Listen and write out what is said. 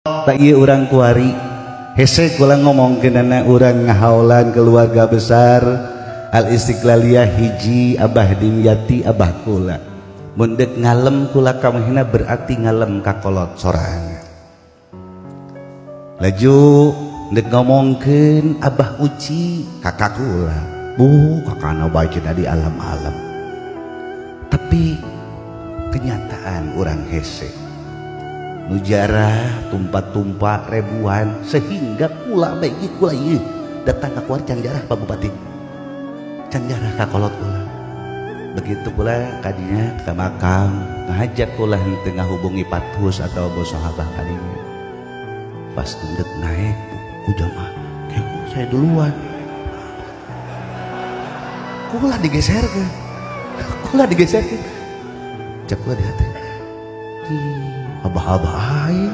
tak iya orang kuari hese kula ngomongkeun anak urang ngahaulan keluarga besar Al Istiqlaliyah hiji Abah Dimyati Abah kula mun deuk ngalem kula kamehna berarti ngalem ka kolot sorangan. Laju deuk ngomongkeun Abah Uci kakak kula kakana bajeuna di alam-alam, tapi kenyataan urang hese nujarah tumpah-tumpah ribuan sehingga kula bagi kula ieu datang ka kuar can jarah Pak Bupati, can jarah ka kolot kula. Begitu pula kadinya ka makam ngajak kula henteu ngahubungi patus atau bos sahabah kadinya. Pas tunduk naik ku jamaah saya duluan, kula digeserkeun cek kula di hati abah-abah aing